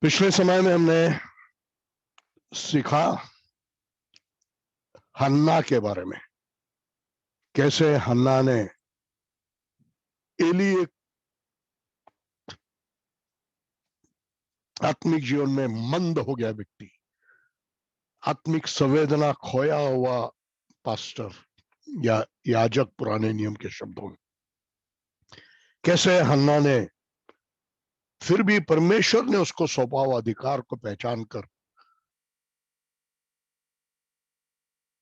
पिछले समय में हमने सीखा हन्ना के बारे में। कैसे हन्ना ने एली एक आत्मिक जीवन में मंद हो गया व्यक्ति, आत्मिक संवेदना खोया हुआ पास्टर या याजक, पुराने नियम के शब्दों में, कैसे हन्ना ने फिर भी परमेश्वर ने उसको सौंपा हुआ अधिकार को पहचान कर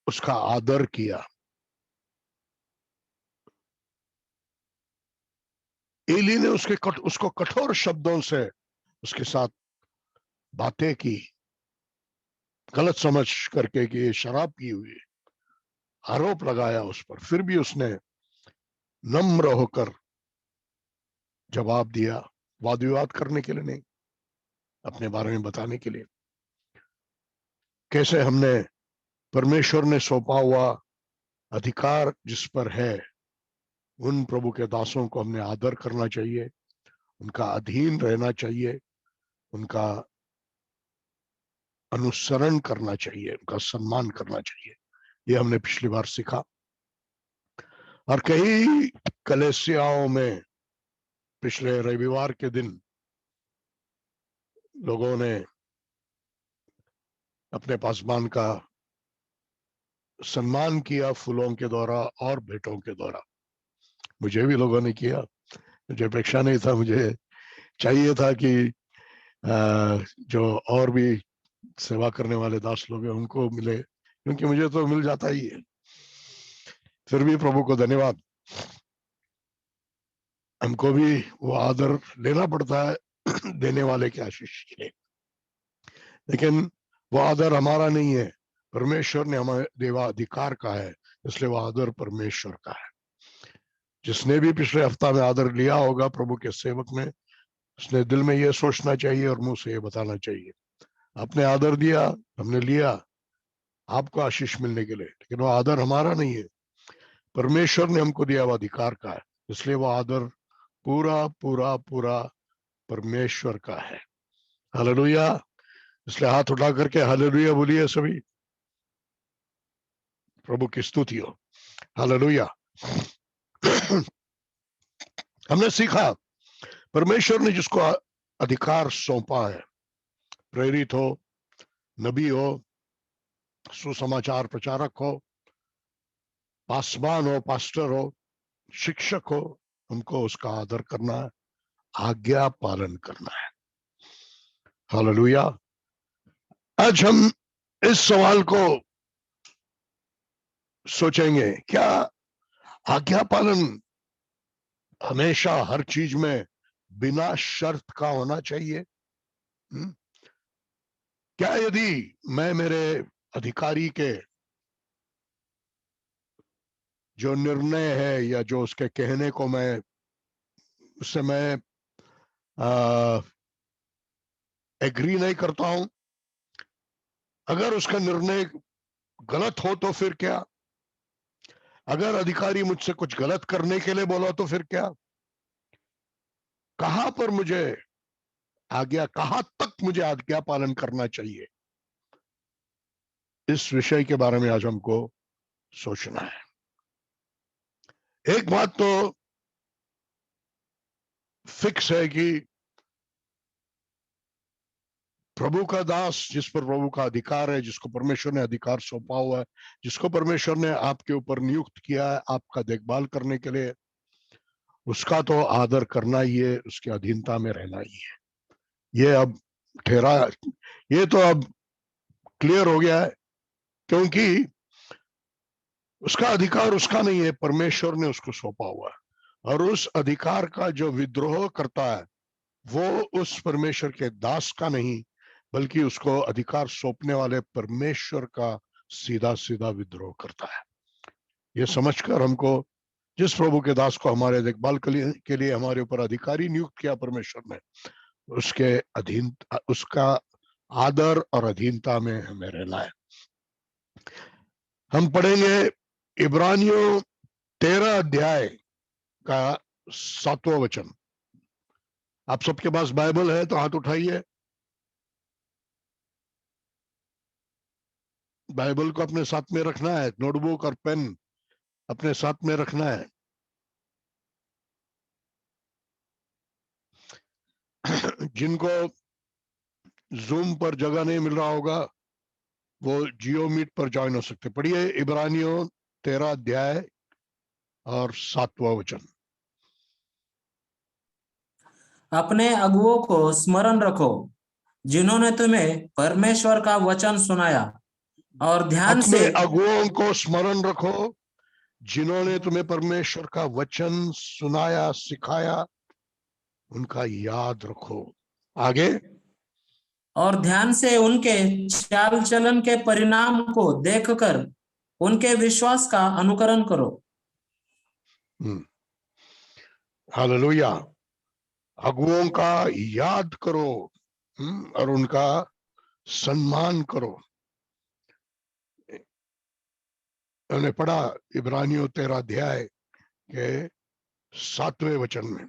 उसका आदर किया। एली ने उसको कठोर शब्दों से उसके साथ बातें की, गलत समझ करके कि ये शराब पी हुई है, आरोप लगाया उस पर। फिर भी उसने नम्र होकर जवाब दिया, वाद विवाद करने के लिए नहीं, अपने बारे में बताने के लिए। कैसे हमने परमेश्वर ने सौंपा हुआ अधिकार जिस पर है, उन प्रभु के दासों को हमने आदर करना चाहिए, उनका अधीन रहना चाहिए, उनका अनुसरण करना चाहिए, उनका सम्मान करना चाहिए। ये हमने पिछली बार सीखा। और कई कलीसियाओं में पिछले रविवार के दिन लोगों ने अपने पासवान का सम्मान किया, फूलों के द्वारा और भेंटों के द्वारा। मुझे भी लोगों ने किया, मुझे अपेक्षा नहीं था, मुझे चाहिए था कि जो और भी सेवा करने वाले दास लोग हैं उनको मिले, क्योंकि मुझे तो मिल जाता ही है। फिर भी प्रभु को धन्यवाद, हमको भी वो आदर लेना पड़ता है देने वाले की आशीष के लिए। लेकिन वो आदर हमारा नहीं है, परमेश्वर ने हमारे देवाधिकार का है, इसलिए वो आदर परमेश्वर का है। जिसने भी पिछले हफ्ता में आदर लिया होगा प्रभु के सेवक ने, उसने दिल में ये सोचना चाहिए और मुंह से ये बताना चाहिए, आपने आदर दिया, हमने लिया आपको आशीष मिलने के लिए, लेकिन वो आदर हमारा नहीं है, परमेश्वर ने हमको दिया हुआ अधिकार का है, इसलिए वो आदर पूरा पूरा पूरा परमेश्वर का है। हालेलुया। इसलिए हाथ उठा करके हालेलुया बोलिए सभी, प्रभु की स्तुति हो। हालेलुया। हमने सीखा परमेश्वर ने जिसको अधिकार सौंपा है, प्रेरित हो, नबी हो, सुसमाचार प्रचारक हो, पासवान हो, पास्टर हो, शिक्षक हो, हमको उसका आदर करना है, आज्ञा पालन करना है। हालेलुया। आज हम इस सवाल को सोचेंगे, क्या आज्ञा पालन हमेशा हर चीज में बिना शर्त का होना चाहिए? क्या यदि मैं मेरे अधिकारी के जो निर्णय है या जो उसके कहने को मैं उससे मैं एग्री नहीं करता हूं, अगर उसका निर्णय गलत हो तो फिर क्या? अगर अधिकारी मुझसे कुछ गलत करने के लिए बोला तो फिर क्या? कहां पर मुझे कहां तक मुझे आज्ञा पालन करना चाहिए? इस विषय के बारे में आज हमको सोचना है। एक बात तो फिक्स है कि प्रभु का दास, जिस पर प्रभु का अधिकार है, जिसको परमेश्वर ने अधिकार सौंपा हुआ है, जिसको परमेश्वर ने आपके ऊपर नियुक्त किया है आपका देखभाल करने के लिए, उसका तो आदर करना ही है, उसकी अधीनता में रहना ही है। ये अब ठहरा, ये तो अब क्लियर हो गया है, क्योंकि उसका अधिकार उसका नहीं है, परमेश्वर ने उसको सौंपा हुआ है। और उस अधिकार का जो विद्रोह करता है वो उस परमेश्वर के दास का नहीं, बल्कि उसको अधिकार सौंपने वाले परमेश्वर का सीधा सीधा विद्रोह करता है। ये समझकर हमको, जिस प्रभु के दास को हमारे देखभाल के लिए हमारे ऊपर अधिकारी नियुक्त किया परमेश्वर ने, उसके अधीन, उसका आदर और अधीनता में हमें रहना है। हम पढ़ेंगे इब्रानियों 13 अध्याय का 7वां वचन। आप सबके पास बाइबल है तो हाथ उठाइए। बाइबल को अपने साथ में रखना है, नोटबुक और पेन अपने साथ में रखना है। जिनको जूम पर जगह नहीं मिल रहा होगा वो जियो मीट पर ज्वाइन हो सकते। पढ़िए इब्रानियों 13 अध्याय और 7वां वचन। अपने अगुओं को स्मरण रखो जिन्होंने तुम्हें परमेश्वर का वचन सुनाया, और ध्यान अपने से अगुओं को स्मरण रखो जिन्होंने तुम्हें परमेश्वर का वचन सुनाया, सिखाया, उनका याद रखो। आगे, और ध्यान से उनके चाल चलन के परिणाम को देखकर उनके विश्वास का अनुकरण करो। हालेलुया। अगुओं का याद करो और उनका सम्मान करो। हमने पढ़ा इब्रानियों 13 अध्याय के 7वें वचन में।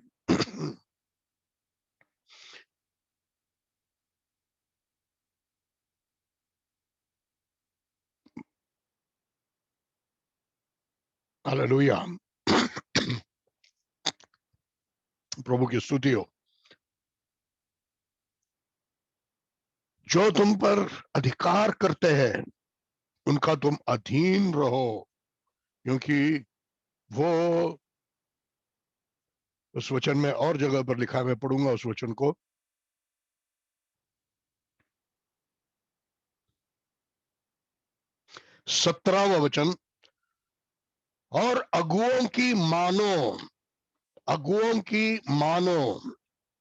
हालेलुया। प्रभु की स्तुति हो। जो तुम पर अधिकार करते हैं उनका तुम अधीन रहो, क्योंकि वो, उस वचन में और जगह पर लिखा है, मैं पढ़ूंगा उस वचन को। 17वां वचन, और अगुओं की मानो, अगुओं की मानो।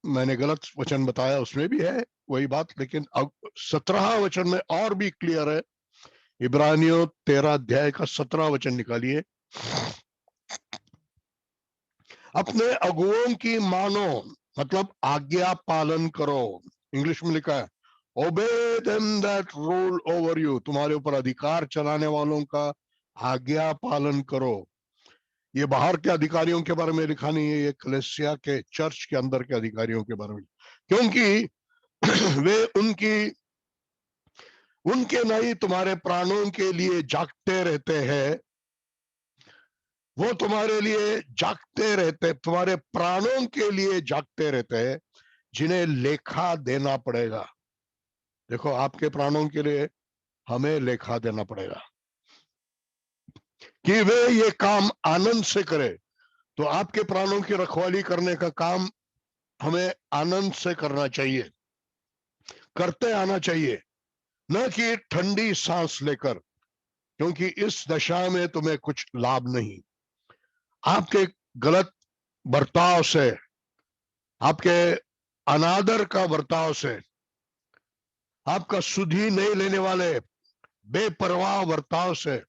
मैंने गलत वचन बताया, उसमें भी है वही बात, लेकिन 17 वचन में और भी क्लियर है। इब्रानियों 13 अध्याय का 17 वचन निकालिए। अपने अगुओं की मानो मतलब आज्ञा पालन करो। इंग्लिश में लिखा है obey them that rule over you, तुम्हारे ऊपर अधिकार चलाने वालों का आज्ञा पालन करो। ये बाहर के अधिकारियों के बारे में लिखा नहीं है, ये कलीसिया के, चर्च के अंदर के अधिकारियों के बारे में, क्योंकि वे उनके नहीं तुम्हारे प्राणों के लिए जागते रहते हैं। वो तुम्हारे लिए जागते रहते, तुम्हारे प्राणों के लिए जागते रहते हैं, जिन्हें लेखा देना पड़ेगा। देखो, आपके प्राणों के लिए हमें लेखा देना पड़ेगा कि वे ये काम आनंद से करे। तो आपके प्राणों की रखवाली करने का काम हमें आनंद से करना चाहिए, करते आना चाहिए, न कि ठंडी सांस लेकर, क्योंकि इस दशा में तुम्हें कुछ लाभ नहीं। आपके गलत बर्ताव से, आपके अनादर का बर्ताव से, आपका सुधि नहीं लेने वाले बेपरवाह बर्ताव से,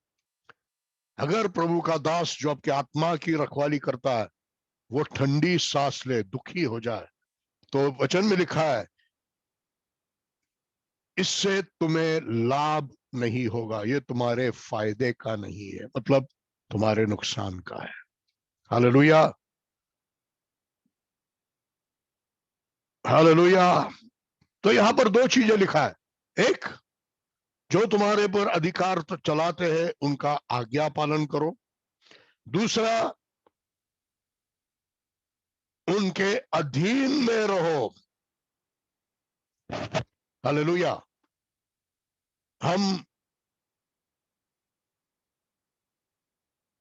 अगर प्रभु का दास जो आपकी आत्मा की रखवाली करता है वो ठंडी सांस ले, दुखी हो जाए, तो वचन में लिखा है इससे तुम्हें लाभ नहीं होगा, ये तुम्हारे फायदे का नहीं है, मतलब तुम्हारे नुकसान का है। Hallelujah, hallelujah. तो यहां पर दो चीजें लिखा है, एक, जो तुम्हारे पर अधिकार तो चलाते हैं उनका आज्ञा पालन करो। दूसरा, उनके अधीन में रहो। हालेलुया। हम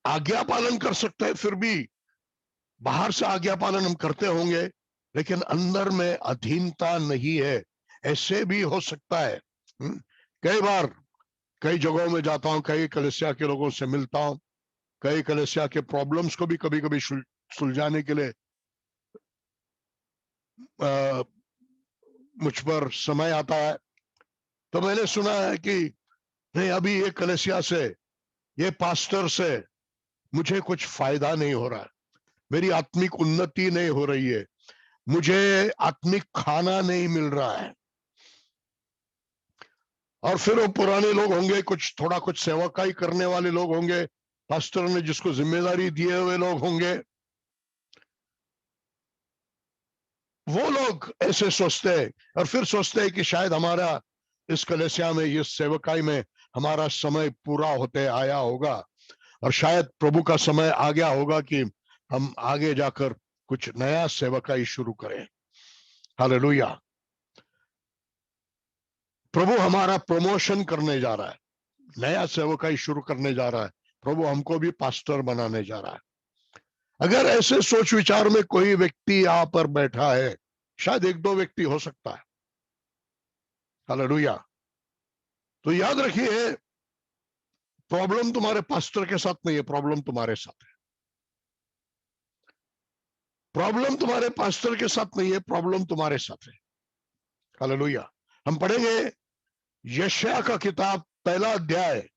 आज्ञा पालन कर सकते हैं, फिर भी बाहर से आज्ञा पालन हम करते होंगे, लेकिन अंदर में अधीनता नहीं है, ऐसे भी हो सकता है। कई बार कई जगहों में जाता हूं, कई कलीसिया के लोगों से मिलता हूं, कई कलीसिया के प्रॉब्लम्स को भी कभी कभी सुलझाने के लिए मुझ पर समय आता है। तो मैंने सुना है कि नहीं, अभी ये कलीसिया से, ये पास्टर से मुझे कुछ फायदा नहीं हो रहा है, मेरी आत्मिक उन्नति नहीं हो रही है, मुझे आत्मिक खाना नहीं मिल रहा है। और फिर वो पुराने लोग होंगे, कुछ थोड़ा कुछ सेवकाई करने वाले लोग होंगे, पास्टर ने जिसको जिम्मेदारी दिए हुए लोग होंगे, वो लोग ऐसे सोचते हैं और फिर सोचते हैं कि शायद हमारा इस कलीसिया में, इस सेवकाई में हमारा समय पूरा होते आया होगा और शायद प्रभु का समय आ गया होगा कि हम आगे जाकर कुछ नया सेवकाई शुरू करें। हालेलुया। प्रभु हमारा प्रमोशन करने जा रहा है, नया सेवकाई शुरू करने जा रहा है। प्रभु हमको भी पास्टर बनाने जा रहा है। अगर ऐसे सोच विचार में कोई व्यक्ति यहां पर बैठा है, शायद एक दो व्यक्ति हो सकता है, हालेलुया, तो याद रखिए, प्रॉब्लम तुम्हारे पास्टर के साथ नहीं है, प्रॉब्लम तुम्हारे साथ है। प्रॉब्लम तुम्हारे पास्टर के साथ नहीं है, प्रॉब्लम तुम्हारे साथ है। हालेलुया। हम पढ़ेंगे यशायाह का किताब पहला अध्याय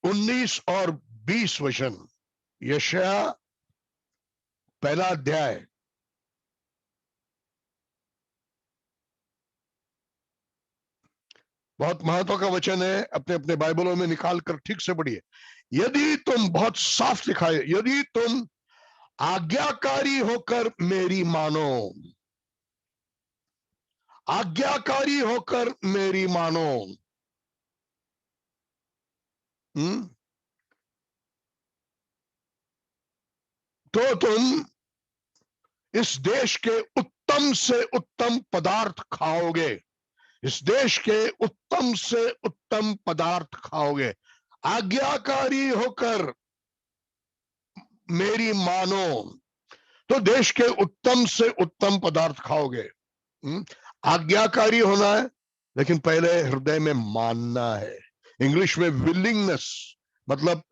19 और 20 वचन। यशायाह पहला अध्याय बहुत महत्व का वचन है, अपने अपने बाइबलों में निकाल कर ठीक से पढ़िए। यदि तुम, बहुत साफ लिखा है, यदि तुम आज्ञाकारी होकर मेरी मानो, आज्ञाकारी होकर मेरी मानो, तो तुम इस देश के उत्तम से उत्तम पदार्थ खाओगे। इस देश के उत्तम से उत्तम पदार्थ खाओगे। आज्ञाकारी होकर मेरी मानो तो देश के उत्तम से उत्तम पदार्थ खाओगे। आज्ञाकारी होना है, लेकिन पहले हृदय में मानना है। इंग्लिश में विलिंगनेस, मतलब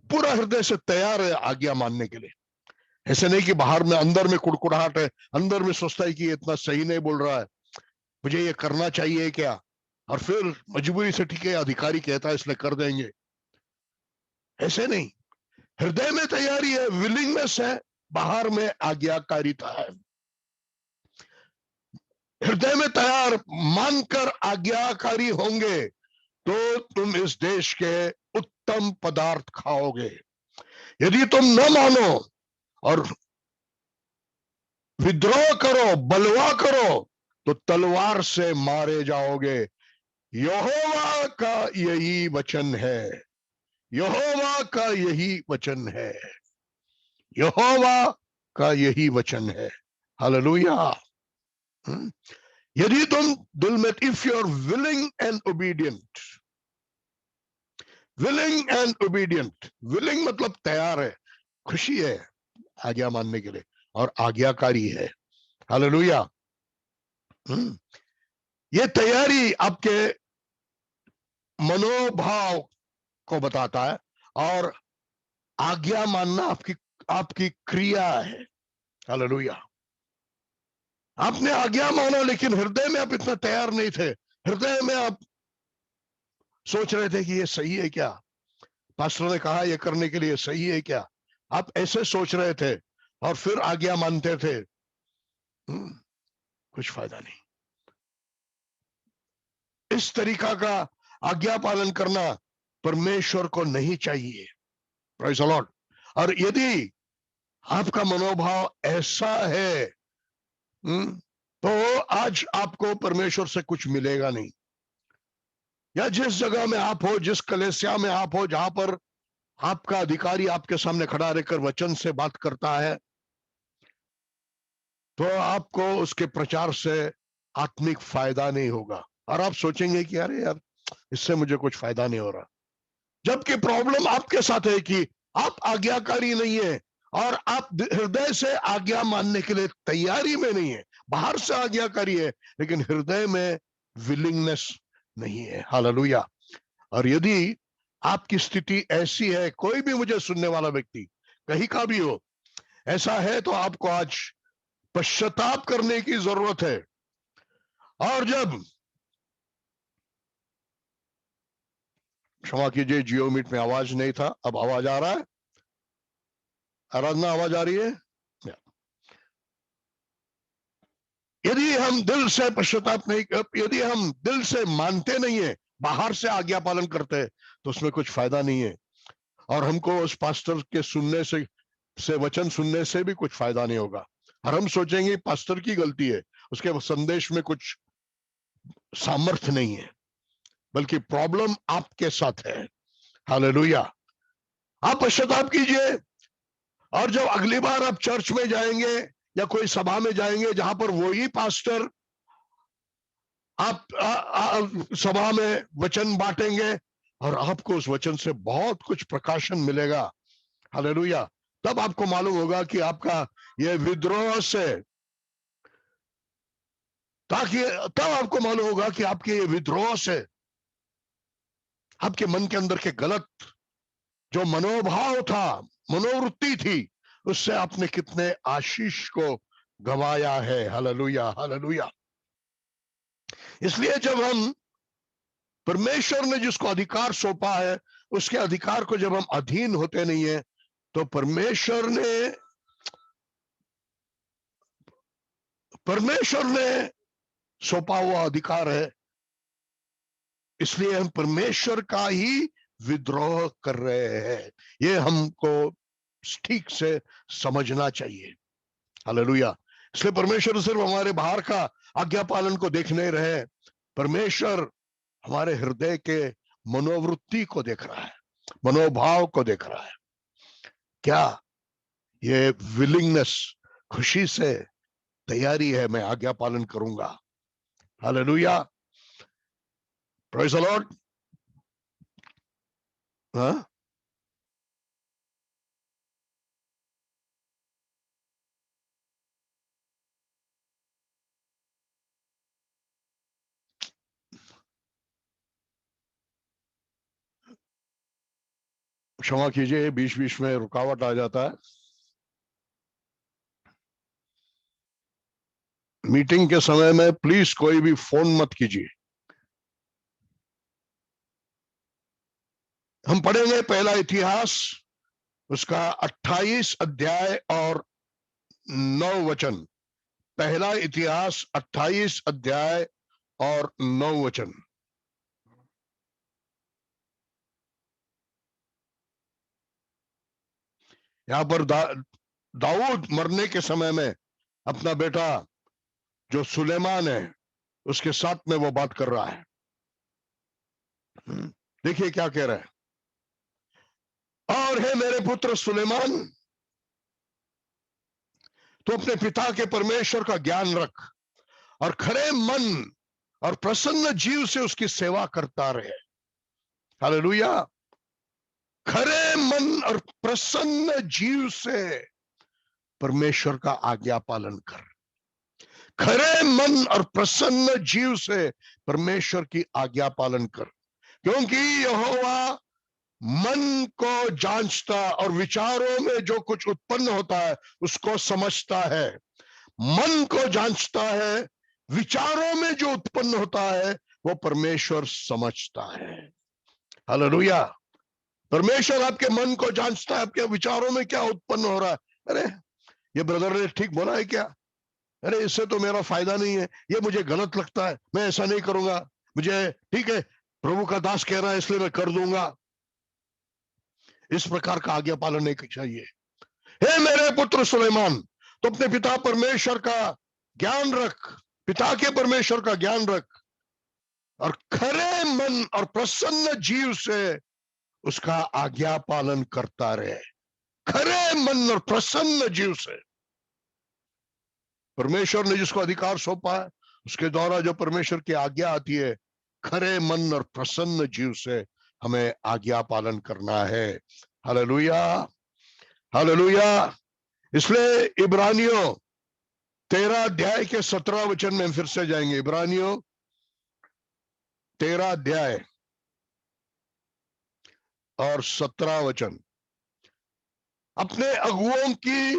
पूरा हृदय से तैयार है आज्ञा मानने के लिए। ऐसे नहीं कि बाहर में, अंदर में कुड़कुड़ाहट है, अंदर में सोचता है कि ये इतना सही नहीं बोल रहा है, मुझे ये करना चाहिए क्या, और फिर मजबूरी से ठीक है अधिकारी कहता है इसलिए कर देंगे। ऐसे नहीं, हृदय में तैयारी है, विलिंगनेस है, बाहर में आज्ञाकारिता है। हृदय में तैयार मानकर आज्ञाकारी होंगे तो तुम इस देश के उत्तम पदार्थ खाओगे। यदि तुम न मानो और विद्रोह करो, बलवा करो, तो तलवार से मारे जाओगे। यहोवा का यही वचन है, यहोवा का यही वचन है, यहोवा का यही वचन है। हालेलुया। यदि तुम दिल में, if you are willing and obedient, willing and obedient, willing मतलब तैयार है, खुशी है आज्ञा मानने के लिए, और आज्ञाकारी है। हालेलुया। ये तैयारी आपके मनोभाव को बताता है, और आज्ञा मानना आपकी आपकी क्रिया है। हालेलुया। आपने आज्ञा माना, लेकिन हृदय में आप इतना तैयार नहीं थे। हृदय में आप सोच रहे थे कि ये सही है क्या, पास्टर ने कहा ये करने के लिए सही है क्या, आप ऐसे सोच रहे थे और फिर आज्ञा मानते थे। कुछ फायदा नहीं। इस तरीका का आज्ञा पालन करना परमेश्वर को नहीं चाहिए। Praise the Lord. और यदि आपका मनोभाव ऐसा है, तो आज आपको परमेश्वर से कुछ मिलेगा नहीं। या जिस जगह में आप हो, जिस कलीसिया में आप हो, जहां पर आपका अधिकारी आपके सामने खड़ा रहकर वचन से बात करता है, तो आपको उसके प्रचार से आत्मिक फायदा नहीं होगा, और आप सोचेंगे कि अरे यार, इससे मुझे कुछ फायदा नहीं हो रहा। जबकि प्रॉब्लम आपके साथ है कि आप आज्ञाकारी नहीं है, और आप हृदय से आज्ञा मानने के लिए तैयारी में नहीं है। बाहर से आज्ञाकारी है, लेकिन हृदय में विलिंगनेस नहीं है। हालेलुया। और यदि आपकी स्थिति ऐसी है, कोई भी मुझे सुनने वाला व्यक्ति कहीं का भी हो, ऐसा है, तो आपको आज पश्चाताप करने की जरूरत है। और जब, क्षमा कीजिए, जियो मीट में आवाज नहीं था, अब आवाज आ रहा है। आराधना आवाज आ रही है। यदि हम दिल से पश्चाताप नहीं, यदि हम दिल से मानते नहीं है, बाहर से आज्ञा पालन करते हैं, तो उसमें कुछ फायदा नहीं है। और हमको उस पास्टर के सुनने से वचन सुनने से भी कुछ फायदा नहीं होगा। और हम सोचेंगे पास्टर की गलती है, उसके संदेश में कुछ सामर्थ्य नहीं है। बल्कि प्रॉब्लम आपके साथ है। हालेलुया। आप पश्चाताप कीजिए, और जब अगली बार आप चर्च में जाएंगे या कोई सभा में जाएंगे जहां पर वही पास्टर आप सभा में वचन बांटेंगे और आपको उस वचन से बहुत कुछ प्रकाशन मिलेगा। हालेलुया। तब आपको मालूम होगा कि आपका यह विद्रोह से, ताकि तब आपको मालूम होगा कि आपके ये विद्रोह से आपके मन के अंदर के गलत जो मनोभाव था, मनोवृत्ति थी, उससे आपने कितने आशीष को गवाया है। Hallelujah, hallelujah. इसलिए जब हम, परमेश्वर ने जिसको अधिकार सौंपा है, उसके अधिकार को जब हम अधीन होते नहीं है, तो परमेश्वर ने सौंपा हुआ अधिकार है, इसलिए हम परमेश्वर का ही विद्रोह कर रहे हैं। ये हमको ठीक से समझना चाहिए। हालेलुया। इसलिए परमेश्वर सिर्फ हमारे बाहर का आज्ञा पालन को देख नहीं रहे, परमेश्वर हमारे हृदय के मनोवृत्ति को देख रहा है, मनोभाव को देख रहा है। क्या ये विलिंगनेस, खुशी से तैयारी है, मैं आज्ञा पालन करूंगा। Hallelujah, praise the Lord. हाँ, क्षमा कीजिए, बीच बीच में रुकावट आ जाता है। मीटिंग के समय में प्लीज कोई भी फोन मत कीजिए। हम पढ़ेंगे पहला इतिहास, उसका 28 अध्याय और 9 वचन। पहला इतिहास 28 अध्याय और 9 वचन। यहां पर दाऊद मरने के समय में अपना बेटा जो सुलेमान है, उसके साथ में वो बात कर रहा है। देखिए क्या कह रहा है। और हे मेरे पुत्र सुलेमान, तो अपने पिता के परमेश्वर का ज्ञान रख और खरे मन और प्रसन्न जीव से उसकी सेवा करता रहे। हालेलुया। खरे मन और प्रसन्न जीव से परमेश्वर का आज्ञा पालन कर। खरे मन और प्रसन्न जीव से परमेश्वर की आज्ञा पालन कर, क्योंकि यहोवा मन को जांचता और विचारों में जो कुछ उत्पन्न होता है उसको समझता है। मन को जांचता है, विचारों में जो उत्पन्न होता है वो परमेश्वर समझता है। हालेलुया। परमेश्वर आपके मन को जांचता है, आपके विचारों में क्या उत्पन्न हो रहा है। अरे ये ब्रदर ने ठीक बोला है क्या, अरे इससे तो मेरा फायदा नहीं है, ये मुझे गलत लगता है, मैं ऐसा नहीं करूंगा, मुझे ठीक है प्रभु का दास कह रहा है इसलिए मैं कर दूंगा। इस प्रकार का आज्ञा पालन नहीं चाहिए। हे मेरे पुत्र सुलेमान, तो अपने पिता परमेश्वर का ज्ञान रख, पिता के परमेश्वर का ज्ञान रख और खरे मन और प्रसन्न जीव से उसका आज्ञा पालन करता रहे। खरे मन और प्रसन्न जीव से परमेश्वर ने जिसको अधिकार सौंपा है, उसके द्वारा जो परमेश्वर की आज्ञा आती है, खरे मन और प्रसन्न जीव से हमें आज्ञा पालन करना है। Hallelujah, hallelujah. इसलिए इब्रानियों 13 अध्याय के 17 वचन में फिर से जाएंगे। इब्रानियों 13 अध्याय और 17 वचन। अपने अगुओं की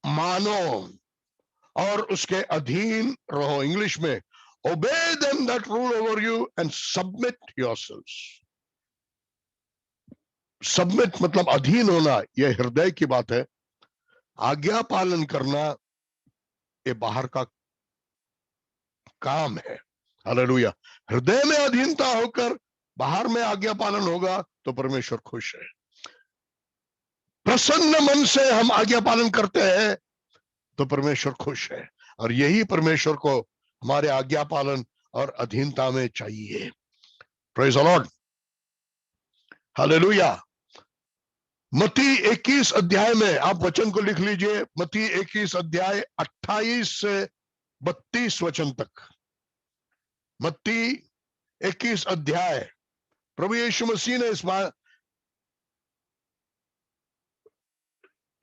मानो और उसके अधीन रहो। इंग्लिश में obey them that rule over you and submit yourselves। Submit मतलब अधीन होना, यह हृदय की बात है। आज्ञा पालन करना ये बाहर का काम है। हालेलुया। हृदय में अधीनता होकर बाहर में आज्ञा पालन होगा तो परमेश्वर खुश है। प्रसन्न मन से हम आज्ञा पालन करते हैं तो परमेश्वर खुश है, और यही परमेश्वर को हमारे आज्ञा पालन और अधीनता में चाहिए। Praise the Lord, hallelujah. मत्ती 21 अध्याय में आप वचन को लिख लीजिए, मत्ती 21 अध्याय 28 से 32 वचन तक। मत्ती 21 अध्याय, प्रभु यीशु मसीह ने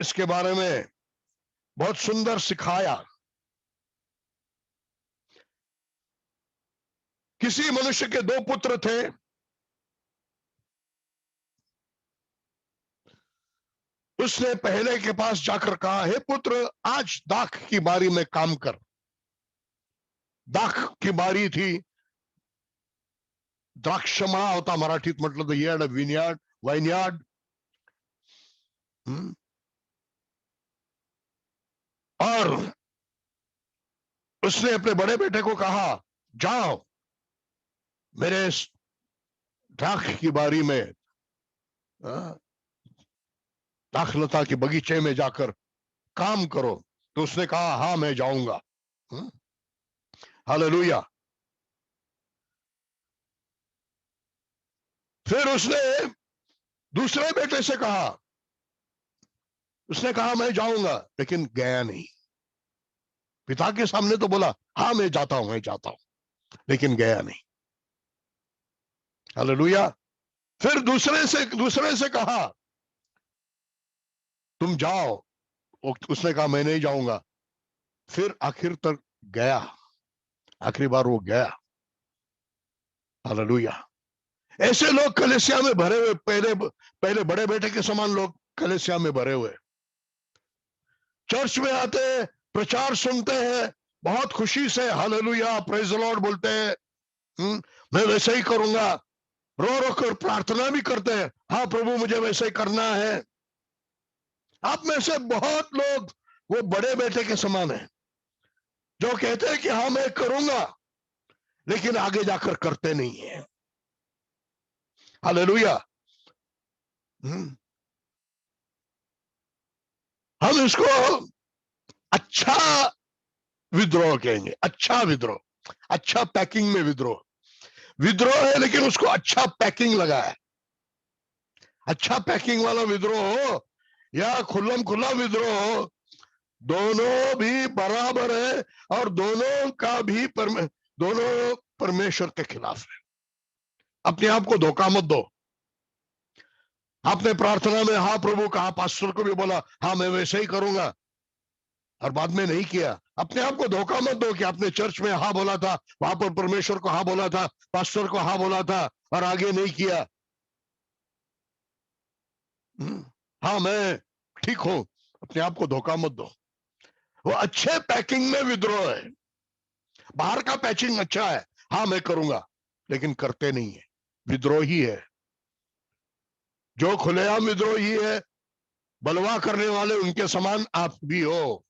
इसके बारे में बहुत सुंदर सिखाया। किसी मनुष्य के 2 पुत्र थे। उसने पहले के पास जाकर कहा, हे पुत्र, आज दाख की बारी में काम कर। दाख की बारी थी, द्राक्षमळा होता मराठीत म्हटलं तर येड, विनयार्ड, वाइनयार्ड। और उसने अपने बड़े बेटे को कहा, जाओ मेरे दाख की बारी में, दाखलता के बगीचे में जाकर काम करो। तो उसने कहा, हाँ मैं जाऊंगा। हालेलुया। फिर उसने दूसरे बेटे से कहा, उसने कहा मैं जाऊंगा, लेकिन गया नहीं। पिता के सामने तो बोला, हाँ मैं जाता हूं, मैं जाता हूं, लेकिन गया नहीं। हालेलुया। फिर दूसरे से कहा, तुम जाओ। उसने कहा मैं नहीं जाऊंगा। फिर आखिर तक गया, आखिरी बार वो गया। हालेलुया। ऐसे लोग कलीसिया में भरे हुए, पहले बड़े बेटे के समान लोग कलीसिया में भरे हुए, चर्च में आते हैं, प्रचार सुनते हैं, बहुत खुशी से हालेलुया प्रेज द लॉर्ड बोलते हैं। मैं वैसे ही करूंगा, रो रो कर प्रार्थना भी करते हैं, हाँ प्रभु मुझे वैसे ही करना है। आप में से बहुत लोग वो बड़े बेटे के समान है, जो कहते हैं कि हाँ मैं करूंगा, लेकिन आगे जाकर करते नहीं है। हालेलुया। हम इसको अच्छा विद्रोह कहेंगे, अच्छा विद्रोह, अच्छा पैकिंग में विद्रोह। विद्रोह है लेकिन उसको अच्छा पैकिंग लगा है। अच्छा पैकिंग वाला विद्रोह हो या खुल्लम खुल्ला विद्रोह हो, दोनों भी बराबर है और दोनों का भी दोनों परमेश्वर के खिलाफ है। अपने आप को धोखा मत दो। आपने प्रार्थना में हाँ प्रभु कहा, पास्टर को भी बोला हाँ मैं वैसे ही करूंगा, और बाद में नहीं किया। अपने आप को धोखा मत दो कि आपने चर्च में हाँ बोला था, वहां पर परमेश्वर को हाँ बोला था, पास्टर को हाँ बोला था और आगे नहीं किया। हाँ मैं ठीक हूं, अपने आप को धोखा मत दो। वो अच्छे पैकिंग में विद्रोह है। बाहर का पैकिंग अच्छा है, हाँ मैं करूंगा, लेकिन करते नहीं है, विद्रोही है। जो खुलेआम विद्रोही है, बलवा करने वाले उनके समान आप भी हो।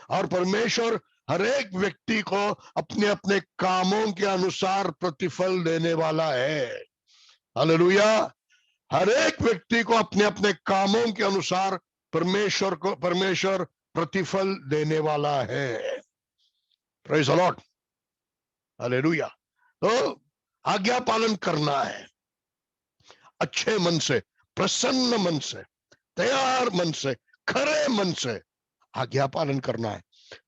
और परमेश्वर हर एक व्यक्ति को अपने अपने कामों के अनुसार प्रतिफल देने वाला है। हालेलुया। हर एक व्यक्ति को अपने अपने कामों के अनुसार परमेश्वर प्रतिफल देने वाला है। Praise the Lord. हालेलुया। तो आज्ञा पालन करना है, अच्छे मन से, प्रसन्न मन से, तैयार मन से, खरे मन से आज्ञा पालन करना है,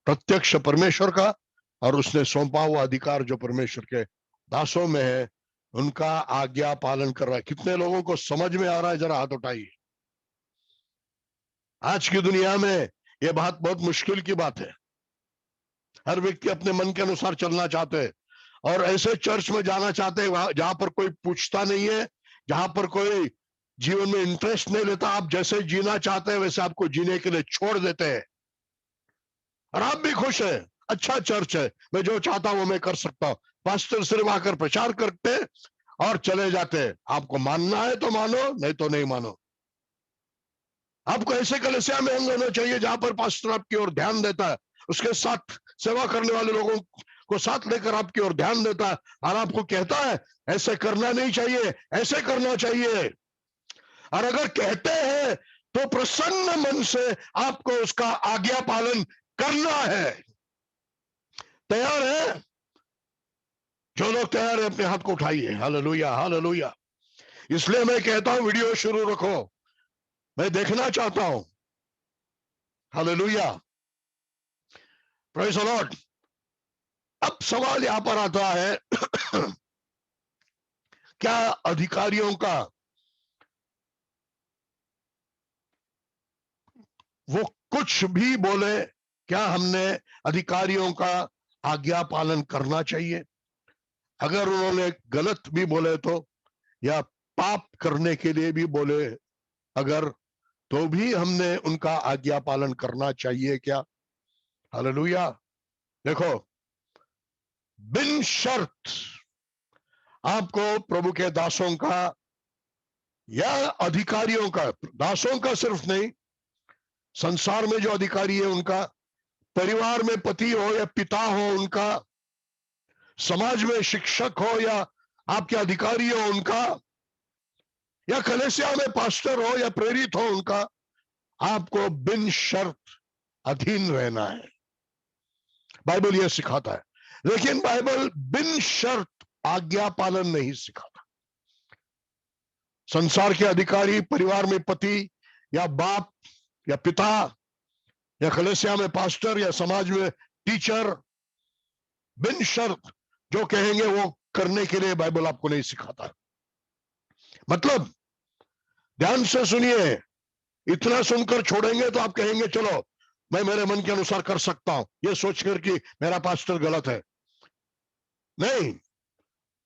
प्रत्यक्ष परमेश्वर का और उसने सौंपा हुआ अधिकार जो परमेश्वर के दासों में है, उनका आज्ञा पालन कर रहा है। कितने लोगों को समझ में आ रहा है? जरा हाथ उठाइए। आज की दुनिया में यह बात बहुत मुश्किल की बात है। हर व्यक्ति अपने मन के अनुसार चलना चाहते हैं और ऐसे चर्च में जाना चाहते हैं जहां पर कोई पूछता नहीं है, जहां पर कोई जीवन में इंटरेस्ट नहीं लेता। आप जैसे जीना चाहते हैं वैसे आपको जीने के लिए छोड़ देते हैं और आप भी खुश है, अच्छा चर्च है, मैं जो चाहता हूं मैं कर सकता हूं। पास्टर सिर्फ आकर प्रचार करते और चले जाते हैं। आपको मानना है तो मानो, नहीं तो नहीं मानो। आपको ऐसे कलीसिया में अंग होना चाहिए जहां पर पास्टर आपकी ओर ध्यान देता है, उसके साथ सेवा करने वाले लोगों को साथ लेकर आपकी ओर ध्यान देता है और आपको कहता है ऐसे करना नहीं चाहिए, ऐसे करना चाहिए। और अगर कहते हैं तो प्रसन्न मन से आपको उसका आज्ञा पालन करना है। तैयार है? जो लोग तैयार है अपने हाथ को उठाइए। Hallelujah, hallelujah. इसलिए मैं कहता हूं वीडियो शुरू रखो, मैं देखना चाहता हूं। Hallelujah, praise the Lord. अब सवाल यहां पर आता है क्या अधिकारियों का वो कुछ भी बोले, क्या हमने अधिकारियों का आज्ञा पालन करना चाहिए? अगर उन्होंने गलत भी बोले तो, या पाप करने के लिए भी बोले अगर, तो भी हमने उनका आज्ञा पालन करना चाहिए क्या? हालेलुया। देखो, बिन शर्त आपको प्रभु के दासों का या अधिकारियों का, दासों का सिर्फ नहीं, संसार में जो अधिकारी है उनका, परिवार में पति हो या पिता हो उनका, समाज में शिक्षक हो या आपके अधिकारी हो उनका, या कलीसिया में पास्टर हो या प्रेरित हो उनका, आपको बिन शर्त अधीन रहना है। बाइबल यह सिखाता है, लेकिन बाइबल बिन शर्त आज्ञा पालन नहीं सिखाता। संसार के अधिकारी, परिवार में पति या बाप या पिता या कलीसिया में पास्टर या समाज में टीचर, बिन शर्त जो कहेंगे वो करने के लिए बाइबल आपको नहीं सिखाता। मतलब ध्यान से सुनिए, इतना सुनकर छोड़ेंगे तो आप कहेंगे चलो मैं मेरे मन के अनुसार कर सकता हूं, ये सोचकर कि मेरा पास्टर गलत है। नहीं,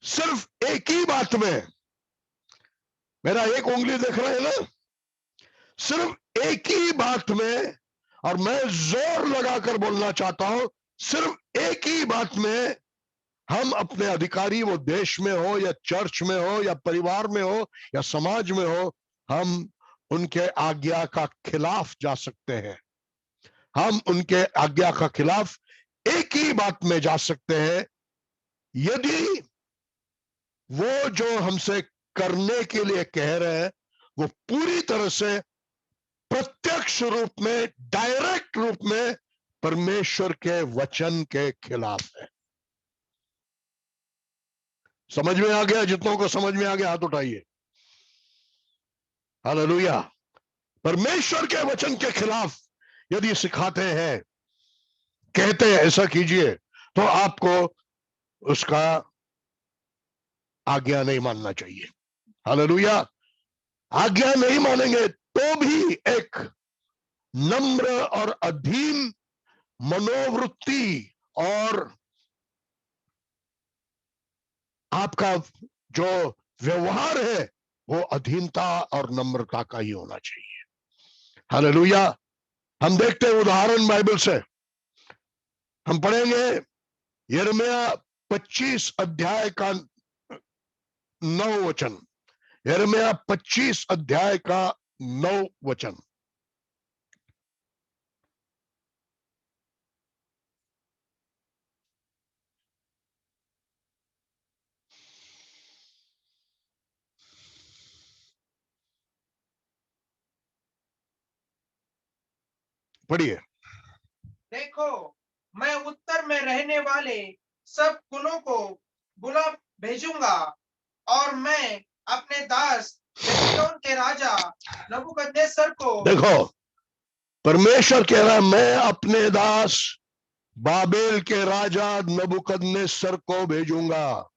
सिर्फ एक ही बात में, मेरा एक उंगली देख रहे हैं ना, सिर्फ एक ही बात में, और मैं जोर लगाकर बोलना चाहता हूं, सिर्फ एक ही बात में हम अपने अधिकारी, वो देश में हो या चर्च में हो या परिवार में हो या समाज में हो, हम उनके आज्ञा का खिलाफ जा सकते हैं। हम उनके आज्ञा का खिलाफ एक ही बात में जा सकते हैं, यदि वो जो हमसे करने के लिए कह रहे हैं वो पूरी तरह से प्रत्यक्ष रूप में, डायरेक्ट रूप में परमेश्वर के वचन के खिलाफ है। समझ में आ गया? जितनों को समझ में आ गया हाथ उठाइए। हालेलुया। परमेश्वर के वचन के खिलाफ यदि सिखाते हैं, कहते हैं ऐसा कीजिए, तो आपको उसका आज्ञा नहीं मानना चाहिए। हालेलुया। आज्ञा नहीं मानेंगे तो भी एक नम्र और अधीन मनोवृत्ति और आपका जो व्यवहार है वो अधीनता और नम्रता का ही होना चाहिए। हालेलुया। हम देखते हैं उदाहरण बाइबल से, हम पढ़ेंगे यिर्मयाह 25 अध्याय का 9 वचन। यिर्मयाह 25 अध्याय का 9 वचन। पढ़िए। देखो, मैं उत्तर में रहने वाले सब कुलों को बुला भेजूंगा, और मैं अपने दास बेबीलोन के राजा नबूकदनेस्सर को, देखो, परमेश्वर कह रहा है मैं अपने दास बाबेल के राजा नबूकदनेस्सर को भेजूंगा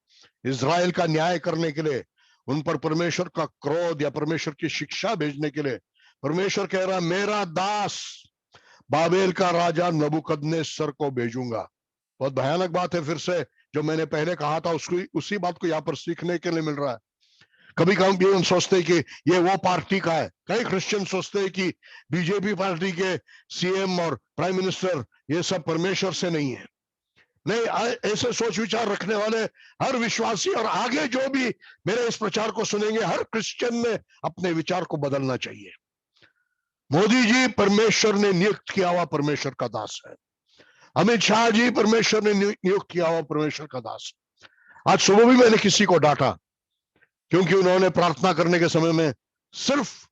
इज़राइल का न्याय करने के लिए, उन पर परमेश्वर का क्रोध या परमेश्वर की शिक्षा भेजने के लिए। परमेश्वर कह रहा है मेरा दास बाबेल का राजा नबूकदनेस्सर को भेजूंगा। बहुत भयानक बात है, फिर से जो मैंने पहले कहा था उसी बात को यहाँ पर सीखने के लिए मिल रहा है। कभी कभी हम सोचते हैं कि ये वो पार्टी का है, कई क्रिश्चियन सोचते हैं कि बीजेपी पार्टी के सीएम और प्राइम मिनिस्टर ये सब परमेश्वर से नहीं है। नहीं, ऐसे सोच विचार रखने वाले हर विश्वासी और आगे जो भी मेरे इस प्रचार को सुनेंगे, हर क्रिश्चियन ने अपने विचार को बदलना चाहिए। मोदी जी परमेश्वर ने नियुक्त किया हुआ परमेश्वर का दास है। अमित शाह जी परमेश्वर ने नियुक्त किया हुआ परमेश्वर का दास। आज सुबह भी मैंने किसी को डांटा क्योंकि उन्होंने प्रार्थना करने के समय में सिर्फ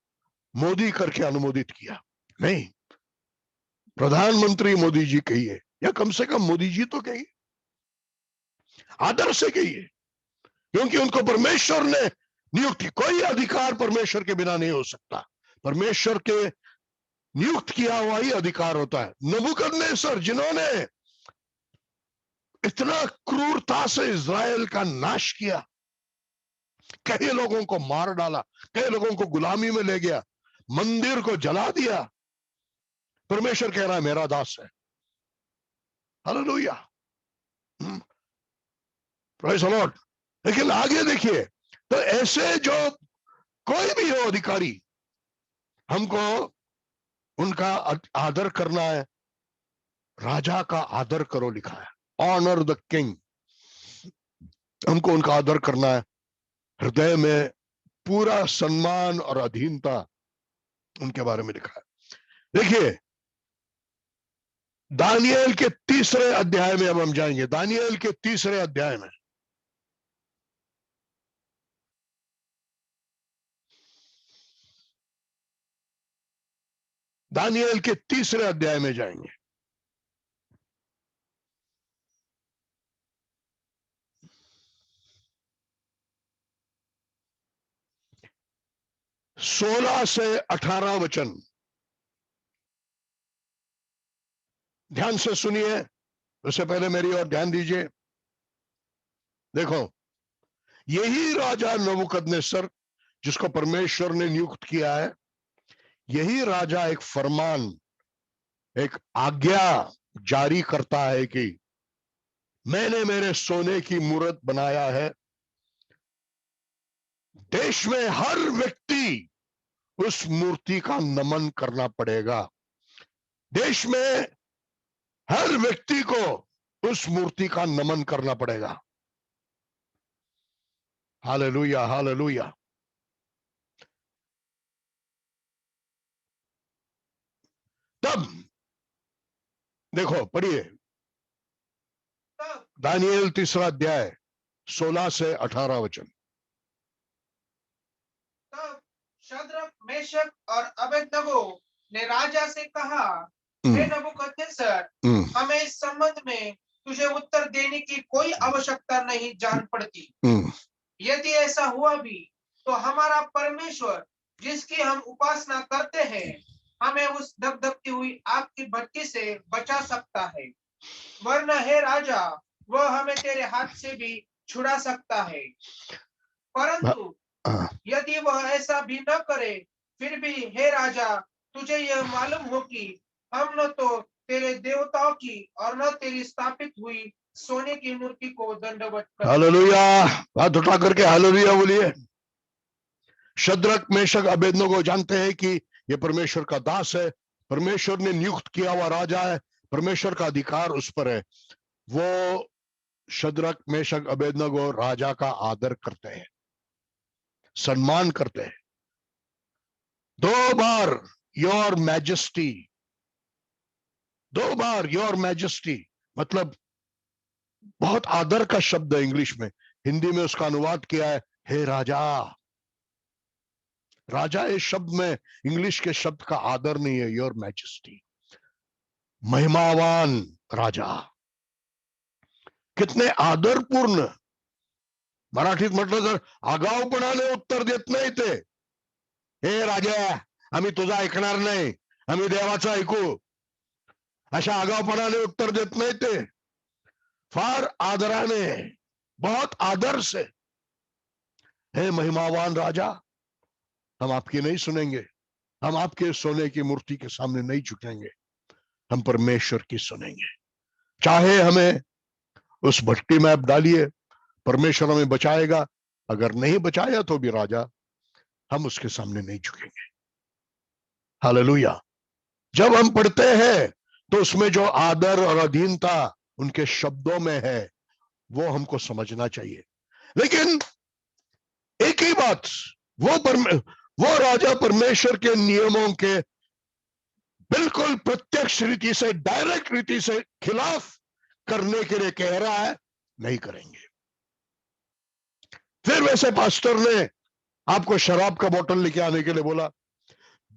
मोदी करके अनुमोदित किया। नहीं, प्रधानमंत्री मोदी जी कहिए, या कम से कम मोदी जी तो कहिए। आदर से कहिए, क्योंकि उनको परमेश्वर ने नियुक्त की। कोई अधिकार परमेश्वर के बिना नहीं हो सकता, परमेश्वर के नियुक्त किया हुआ ही अधिकार होता है। नबूकदनेस्सर जिन्होंने इतना क्रूरता से इज़राइल का नाश किया, कई लोगों को मार डाला, कई लोगों को गुलामी में ले गया, मंदिर को जला दिया, परमेश्वर कह रहा है मेरा दास है। Hallelujah, praise the Lord. लेकिन आगे देखिए, तो ऐसे जो कोई भी हो अधिकारी, हमको उनका आदर करना है। राजा का आदर करो लिखा है, ऑनर द किंग। हमको उनका आदर करना है, हृदय में पूरा सम्मान और अधीनता उनके बारे में लिखा है। देखिए दानियेल के 3 अध्याय में अब हम जाएंगे, दानियेल के 3 अध्याय में। दानियेल के 3 अध्याय में जाएंगे। सोलह से 18 वचन ध्यान से सुनिए, उससे पहले मेरी ओर ध्यान दीजिए। देखो, यही राजा नबूकदनेस्सर जिसको परमेश्वर ने नियुक्त किया है, यही राजा एक फरमान, एक आज्ञा जारी करता है कि मैंने मेरे सोने की मूर्त बनाया है, देश में हर व्यक्ति उस मूर्ति का नमन करना पड़ेगा। देश में हर व्यक्ति को उस मूर्ति का नमन करना पड़ेगा। Hallelujah, hallelujah. तब देखो, पढ़िए तब दानियेल 3 अध्याय 16 से 18 वचन। तब शद्रक, मेशक और अबेदनगो ने राजा से कहा, हे नबूकदनेस्सर, हमें इस संबंध में तुझे उत्तर देने की कोई आवश्यकता नहीं जान पड़ती। यदि ऐसा हुआ भी तो हमारा परमेश्वर जिसकी हम उपासना करते हैं हमें उस धकधकती हुई आग की भट्टी से बचा सकता है, वरना हे राजा, वह हमें तेरे हाथ से भी छुड़ा सकता है। परंतु यदि वह ऐसा भी न करे, फिर भी हे राजा, तुझे यह मालूम हो कि हम न तो तेरे देवताओं की और न तेरी स्थापित हुई सोने की मूर्ति को दंडवत करते। हालेलुया, हाथ उठा करके हालेलुया बोलिए। शद्रक, मेशक, अबेदनगो जानते हैं कि ये परमेश्वर का दास है, परमेश्वर ने नियुक्त किया हुआ राजा है, परमेश्वर का अधिकार उस पर है। वो शद्रक, मेशक, अबेदनगो राजा का आदर करते हैं, सम्मान करते हैं। 2 बार योर मैजेस्टी, 2 बार योर मैजेस्टी मतलब बहुत आदर का शब्द है इंग्लिश में, हिंदी में उसका अनुवाद किया है हे राजा। राजा इस शब्द में, इंग्लिश के शब्द का आदर नहीं है, योर मैजेस्टी, महिमावान राजा। कितने आदरपूर्ण, मराठीत म्हटलं तर आगाऊपणाने उत्तर देत नाही ते, हे राजा आम्ही तुझा ऐकणार नाही, आम्ही देवाचं ऐकू, अशा आगाऊपणाने उत्तर देत नाही ते, फार आदराने, बहुत आदर से, हे महिमावान राजा, हम आपकी नहीं सुनेंगे, हम आपके सोने की मूर्ति के सामने नहीं झुकेंगे, हम परमेश्वर की सुनेंगे। चाहे हमें उस भट्टी में आप डालिए, परमेश्वर हमें बचाएगा, अगर नहीं बचाया तो भी राजा हम उसके सामने नहीं झुकेंगे। हालेलुया। जब हम पढ़ते हैं तो उसमें जो आदर और अधीनता उनके शब्दों में है वो हमको समझना चाहिए। लेकिन एक ही बात, वो राजा परमेश्वर के नियमों के बिल्कुल प्रत्यक्ष रीति से, डायरेक्ट रीति से खिलाफ करने के लिए कह रहा है, नहीं करेंगे। फिर वैसे पास्टर ने आपको शराब का बोतल लेके आने के लिए बोला,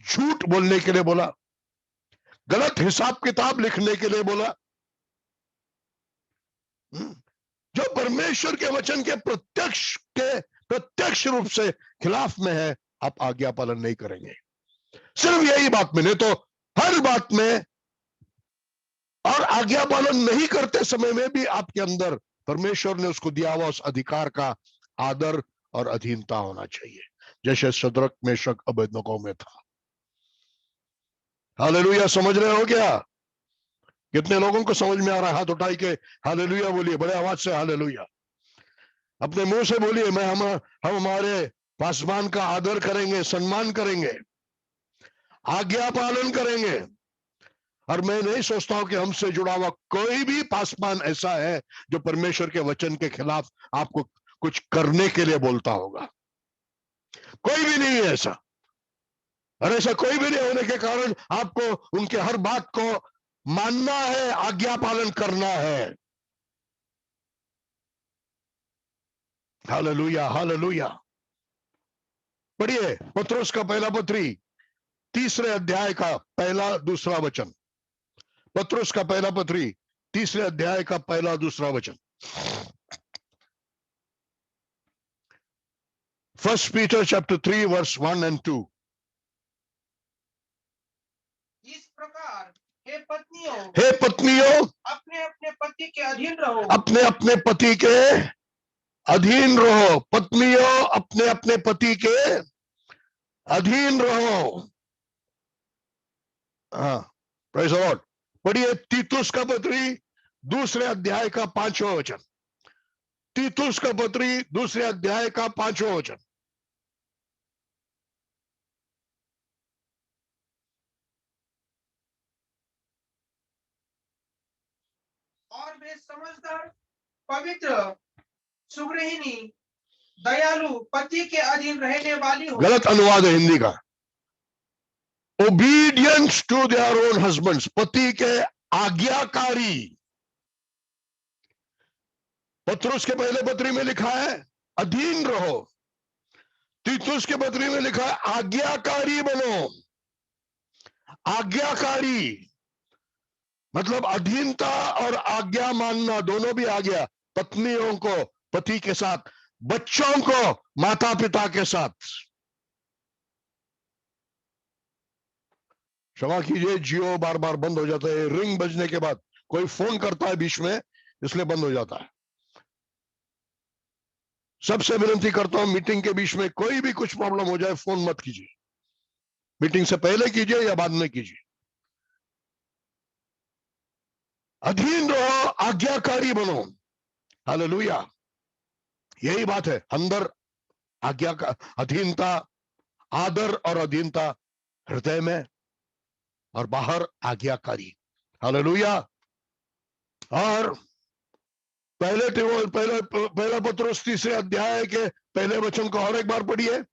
झूठ बोलने के लिए बोला, गलत हिसाब किताब लिखने के लिए बोला, जो परमेश्वर के वचन के प्रत्यक्ष रूप से खिलाफ में है, आप आज्ञा पालन नहीं करेंगे। सिर्फ यही बात में, नहीं तो हर बात में और आज्ञा पालन नहीं करते समय में भी आपके अंदर परमेश्वर ने उसको दिया हुआ उस अधिकार का आदर और अधीनता होना चाहिए, जैसे शद्रक मेशक अबेदनगो में था। हालेलुया, समझ रहे हो क्या? कितने लोगों को समझ में आ रहा है? हाथ उठाई के हालेलुया बोलिए, बड़े आवाज से हालेलुया। अपने मुंह से बोलिए, हम हमारे पासवान का आदर करेंगे, सम्मान करेंगे, आज्ञा पालन करेंगे। और मैं नहीं सोचता हूं कि हमसे जुड़ा हुआ कोई भी पासवान ऐसा है जो परमेश्वर के वचन के खिलाफ आपको कुछ करने के लिए बोलता होगा। कोई भी नहीं है ऐसा। और ऐसा कोई भी नहीं होने के कारण आपको उनके हर बात को मानना है, आज्ञा पालन करना है। Hallelujah, hallelujah. पढ़िए पत्रुस का पहला पत्री 3 अध्याय का पहला दूसरा वचन। पत्रुस का पहला पत्री 3 अध्याय का पहला दूसरा वचन। 1 Peter chapter 3 verse 1 and 2। इस प्रकार हे पत्नियों अपने अपने पति के अधीन रहो। अपने अपने पति के अधीन रहो। पत्नियों अपने अपने पति के अधीन रहो। हाँ, प्रेज़ द लॉर्ड। पढ़िए तीतुस का पत्री 2 अध्याय का 5वां वचन। तीतुस का पत्री 2 अध्याय का 5वां वचन। और वे समझदार, पवित्र, सुगृहिणी, दयालु, पति के अधीन रहने वाली हो। गलत अनुवाद है हिंदी का। Obedience to their own husbands, पति के आज्ञाकारी। पत्रुस के पहले पत्री में लिखा है अधीन रहो। तीतुस के पत्री में लिखा है आज्ञाकारी बनो। आज्ञाकारी मतलब अधीनता और आज्ञा मानना, दोनों भी आ गया। पत्नियों को पति के साथ, बच्चों को माता पिता के साथ। क्षमा कीजिए, जियो बार बार बंद हो जाता है। रिंग बजने के बाद कोई फोन करता है बीच में, इसलिए बंद हो जाता है। सबसे विनती करता हूं, मीटिंग के बीच में कोई भी कुछ प्रॉब्लम हो जाए, फोन मत कीजिए। मीटिंग से पहले कीजिए या बाद में कीजिए। अधीन रहो, आज्ञाकारी बनो। हालेलुया, यही बात है। अंदर आज्ञा का अधीनता, आदर और अधीनता हृदय में, और बाहर आज्ञाकारी। हालेलुया। और पहला पत्रुस 3 अध्याय के पहले वचन को और एक बार पढ़िए।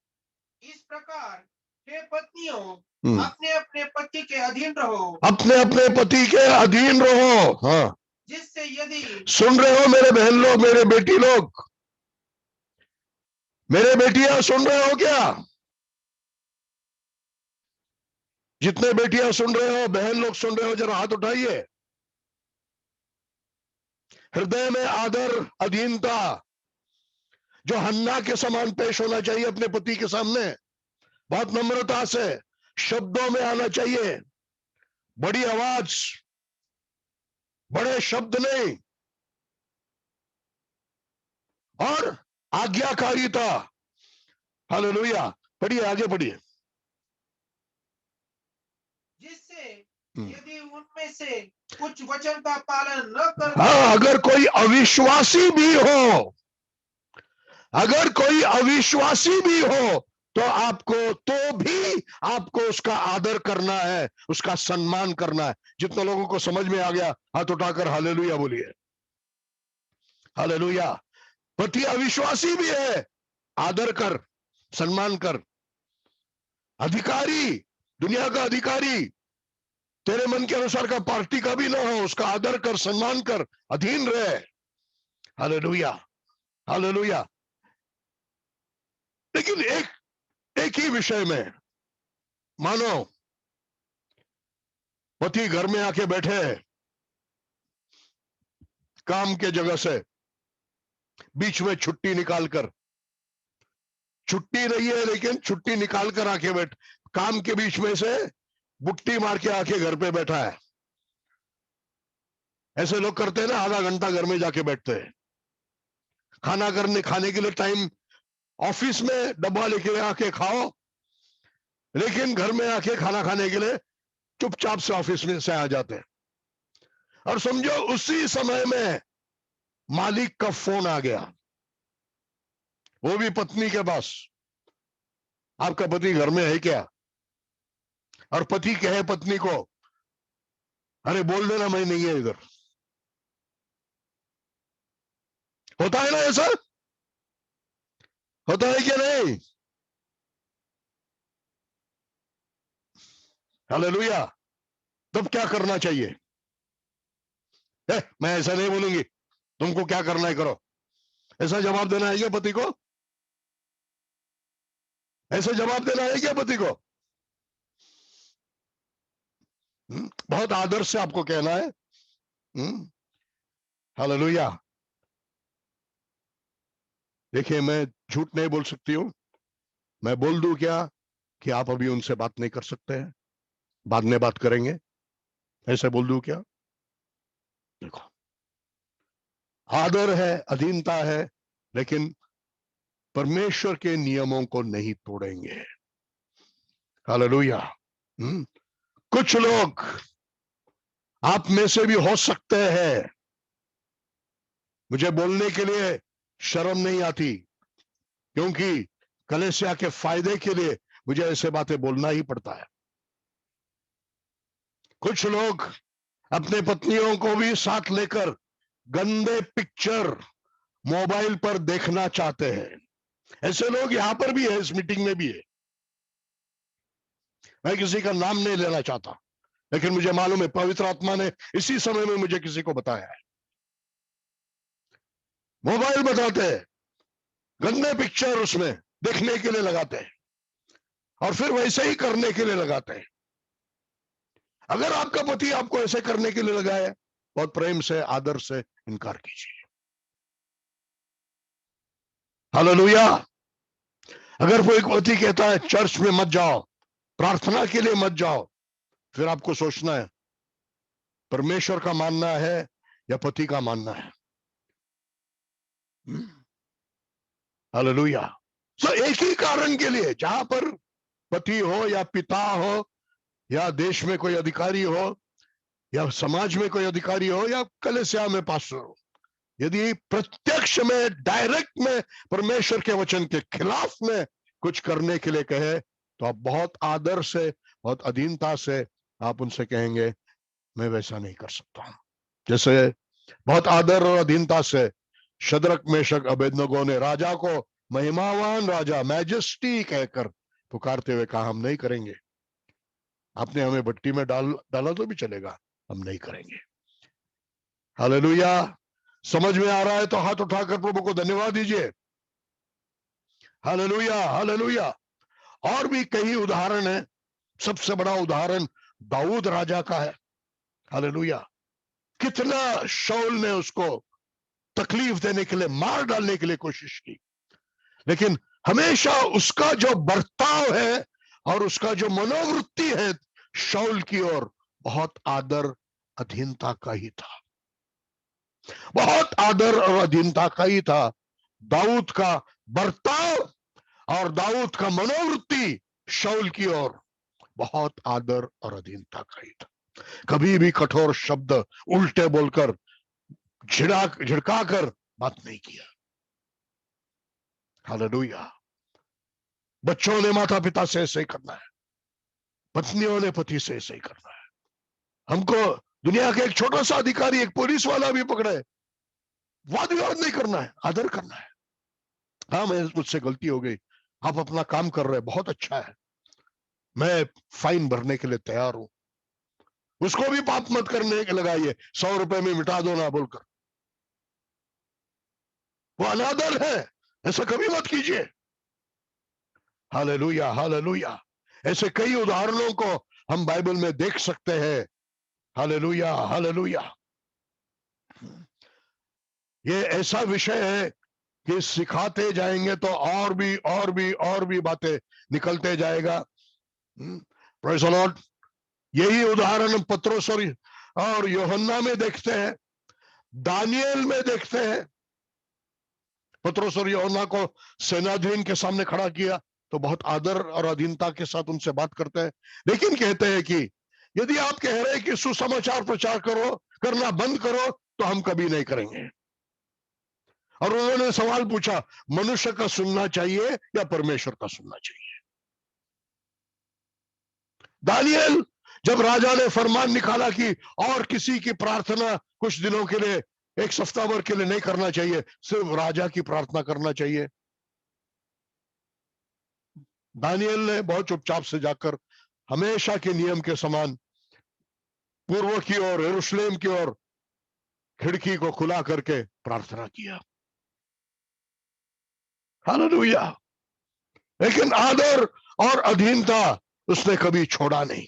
इस प्रकार हे पत्नियों अपने अपने पति के अधीन रहो। अपने अपने पति के अधीन रहो। हाँ, जिससे यदि सुन रहे हो मेरे बहन लोग, मेरे बेटी लोग, मेरे बेटियां सुन रहे हो क्या? जितने बेटियां सुन रहे हो, बहन लोग सुन रहे हो, जरा हाथ उठाइए। हृदय में आदर, अधीनता, जो हन्ना के समान पेश होना चाहिए अपने पति के सामने, बहुत नम्रता से, शब्दों में आना चाहिए, बड़ी आवाज, बड़े शब्द नहीं, और आज्ञाकारिता। हालेलुया। पढ़िए, आगे पढ़िए। जिससे यदि उनमें से कुछ वचन का पालन न कर, हाँ, अगर कोई अविश्वासी भी हो, अगर कोई अविश्वासी भी हो, तो आपको उसका आदर करना है, उसका सम्मान करना है। जितने लोगों को समझ में आ गया, हाथ उठाकर हालेलुया बोलिए। हालेलुया। पति अविश्वासी भी है, आदर कर, सम्मान कर। अधिकारी, दुनिया का अधिकारी, तेरे मन के अनुसार का पार्टी का भी ना हो, उसका आदर कर, सम्मान कर, अधीन रहे। Hallelujah, hallelujah. लेकिन एक ही विषय में, मानो पति घर में आके बैठे काम के जगह से, बीच में छुट्टी निकालकर, छुट्टी नहीं है लेकिन छुट्टी निकाल कर आके बैठ, काम के बीच में से बुट्टी मार के आके घर पे बैठा है। ऐसे लोग करते हैं ना, आधा घंटा घर में जाके बैठते हैं, खाने के लिए टाइम, ऑफिस में डब्बा लेके आके खाओ, लेकिन घर में आके खाना खाने के लिए चुपचाप से ऑफिस में से आ जाते हैं। और समझो उसी समय में मालिक का फोन आ गया, वो भी पत्नी के पास, आपका पति घर में है क्या? और पति कहे पत्नी को, अरे बोल देना मैं नहीं है इधर। होता है ना ऐसा? होता है क्या नहीं? हालेलुया। तब क्या करना चाहिए? मैं ऐसा नहीं बोलूंगी, तुमको क्या करना है करो, ऐसा जवाब देना है क्या पति को? ऐसा जवाब देना है क्या पति को? बहुत आदर से आपको कहना है। हालेलुया। देखिए, मैं झूठ नहीं बोल सकती हूं, मैं बोल दूं क्या कि आप अभी उनसे बात नहीं कर सकते हैं, बाद में बात करेंगे, ऐसे बोल दूं क्या? देखो, आदर है, अधीनता है, लेकिन परमेश्वर के नियमों को नहीं तोड़ेंगे। हालेलुया। कुछ लोग आप में से भी हो सकते हैं, मुझे बोलने के लिए शर्म नहीं आती, क्योंकि कलीसिया के फायदे के लिए मुझे ऐसे बातें बोलना ही पड़ता है। कुछ लोग अपने पत्नियों को भी साथ लेकर गंदे पिक्चर मोबाइल पर देखना चाहते हैं। ऐसे लोग यहां पर भी है, इस मीटिंग में भी है। मैं किसी का नाम नहीं लेना चाहता, लेकिन मुझे मालूम है पवित्र आत्मा ने इसी समय में मुझे किसी को बताया है। मोबाइल बताते हैं, गंदे पिक्चर उसमें देखने के लिए लगाते हैं, और फिर वैसे ही करने के लिए लगाते हैं। अगर आपका पति आपको ऐसे करने के लिए लगाए, बहुत प्रेम से, आदर से इनकार कीजिए। हालेलुया। अगर कोई पति कहता है चर्च में मत जाओ, प्रार्थना के लिए मत जाओ, फिर आपको सोचना है परमेश्वर का मानना है या पति का मानना है। हालेलुया। तो एक ही कारण के लिए, जहां पर पति हो या पिता हो या देश में कोई अधिकारी हो या समाज में कोई अधिकारी हो या कलीसिया में पास्टर हो, यदि प्रत्यक्ष में, डायरेक्ट में परमेश्वर के वचन के खिलाफ में कुछ करने के लिए कहे, तो आप बहुत आदर से, बहुत अधीनता से आप उनसे कहेंगे मैं वैसा नहीं कर सकता। जैसे बहुत आदर और अधीनता से शद्रक, मेशक, अबेदनगो ने राजा को महिमावान राजा, मैजेस्टी कहकर पुकारते हुए कहा हम नहीं करेंगे, आपने हमें भट्टी में डाला तो भी चलेगा, हम नहीं करेंगे। हालेलुया। समझ में आ रहा है तो हाथ उठाकर प्रभु को धन्यवाद दीजिए। Hallelujah, hallelujah. और भी कई उदाहरण है, सबसे बड़ा उदाहरण दाऊद राजा का है। हालेलुया। कितना शाऊल ने उसको तकलीफ देने के लिए, मार डालने के लिए कोशिश की, लेकिन हमेशा उसका जो बर्ताव है और उसका जो मनोवृत्ति है शाऊल की ओर, बहुत आदर अधीनता का ही था, बहुत आदर और अधीनता का ही था। दाऊद का बर्ताव और दाऊद का मनोवृत्ति शाऊल की ओर बहुत आदर और अधीनता का ही था। कभी भी कठोर शब्द उल्टे बोलकर, झिड़का कर बात नहीं किया। हालेलुया। बच्चों ने माता पिता से ऐसे ही करना है, पत्नियों ने पति से ऐसे ही करना है। हमको दुनिया के एक छोटा सा अधिकारी, एक पुलिस वाला भी पकड़े, वाद विवाद नहीं करना है, आदर करना है। हाँ, मुझसे गलती हो गई, आप अपना काम कर रहे हैं, बहुत अच्छा है, मैं फाइन भरने के लिए तैयार हूं। उसको भी पाप मत करने के लगाइए, 100 रुपए में मिटा दो ना बोलकर, वो अनादर है, ऐसा कभी मत कीजिए। Hallelujah, hallelujah. ऐसे कई उदाहरणों को हम बाइबल में देख सकते हैं। Hallelujah, hallelujah. ये ऐसा विषय है कि सिखाते जाएंगे तो और भी बातें निकलते जाएगा। Praise the Lord. यही उदाहरण हम पतरस और यूहन्ना में देखते हैं, दानियल में देखते हैं। पतरस और यूहन्ना को सेनाधीन के सामने खड़ा किया तो बहुत आदर और अधीनता के साथ उनसे बात करते हैं, लेकिन कहते हैं कि यदि आप कह रहे हैं कि सुसमाचार प्रचार करना बंद करो तो हम कभी नहीं करेंगे। और उन्होंने सवाल पूछा, मनुष्य का सुनना चाहिए या परमेश्वर का सुनना चाहिए? दानियल, जब राजा ने फरमान निकाला कि और किसी की प्रार्थना कुछ दिनों के लिए, एक सप्ताह भर के लिए नहीं करना चाहिए, सिर्फ राजा की प्रार्थना करना चाहिए, दानियल ने बहुत चुपचाप से जाकर हमेशा के नियम के समान पूर्व की ओर, यरूशलेम की ओर खिड़की को खुला करके प्रार्थना किया। हालेलुया। लेकिन आदर और अधीनता उसने कभी छोड़ा नहीं।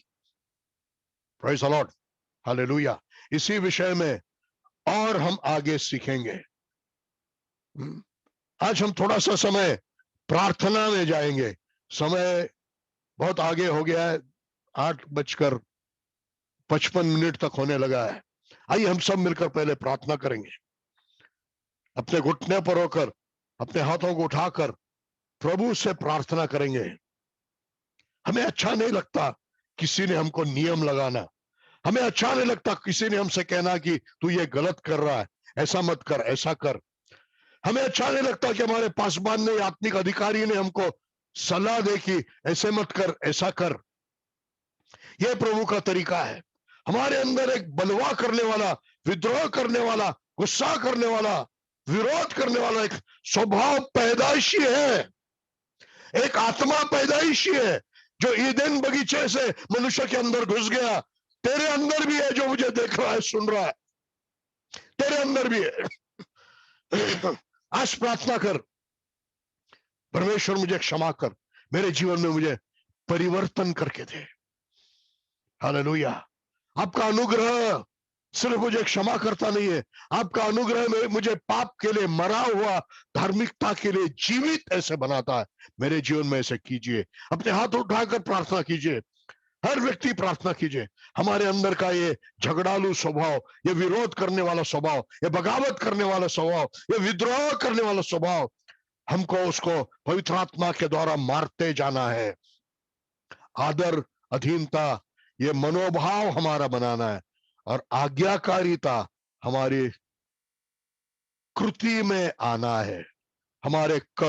Praise the Lord. हालेलुया। इसी विषय में और हम आगे सीखेंगे। आज हम थोड़ा सा समय प्रार्थना में जाएंगे। समय बहुत आगे हो गया है, 8:55 तक होने लगा है। आइए हम सब मिलकर पहले प्रार्थना करेंगे। अपने घुटने पर होकर, अपने हाथों को उठाकर प्रभु से प्रार्थना करेंगे। हमें अच्छा नहीं लगता किसी ने हमको नियम लगाना, हमें अच्छा नहीं लगता किसी ने हमसे कहना कि तू ये गलत कर रहा है, ऐसा मत कर, ऐसा कर। हमें अच्छा नहीं लगता कि हमारे पासवान ने, आत्मिक अधिकारी ने हमको सलाह दे कि ऐसे मत कर, ऐसा कर। यह प्रभु का तरीका है। हमारे अंदर एक बलवा करने वाला, विद्रोह करने वाला, गुस्सा करने वाला, विरोध करने वाला एक स्वभाव पैदाइशी है, एक आत्मा पैदाइशी है जो ईदेन बगीचे से मनुष्य के अंदर घुस गया। तेरे अंदर भी है, जो मुझे देख रहा है, सुन रहा है, तेरे अंदर भी है। आज प्रार्थना कर, परमेश्वर मुझे क्षमा कर, मेरे जीवन में मुझे परिवर्तन करके दे। हालेलुया। आपका अनुग्रह सिर्फ मुझे क्षमा करता नहीं है, आपका अनुग्रह में मुझे पाप के लिए मरा हुआ, धार्मिकता के लिए जीवित ऐसे बनाता है। मेरे जीवन में ऐसे कीजिए। अपने हाथ उठाकर प्रार्थना कीजिए। हर व्यक्ति प्रार्थना कीजिए। हमारे अंदर का ये झगड़ालू स्वभाव, ये विरोध करने वाला स्वभाव, ये बगावत करने वाला स्वभाव, ये विद्रोह करने वाला स्वभाव, हमको उसको पवित्र आत्मा के द्वारा मारते जाना है। आदर, अधीनता, ये मनोभाव हमारा बनाना है, और आज्ञाकारिता हमारी कृति में आना है, हमारे कर्म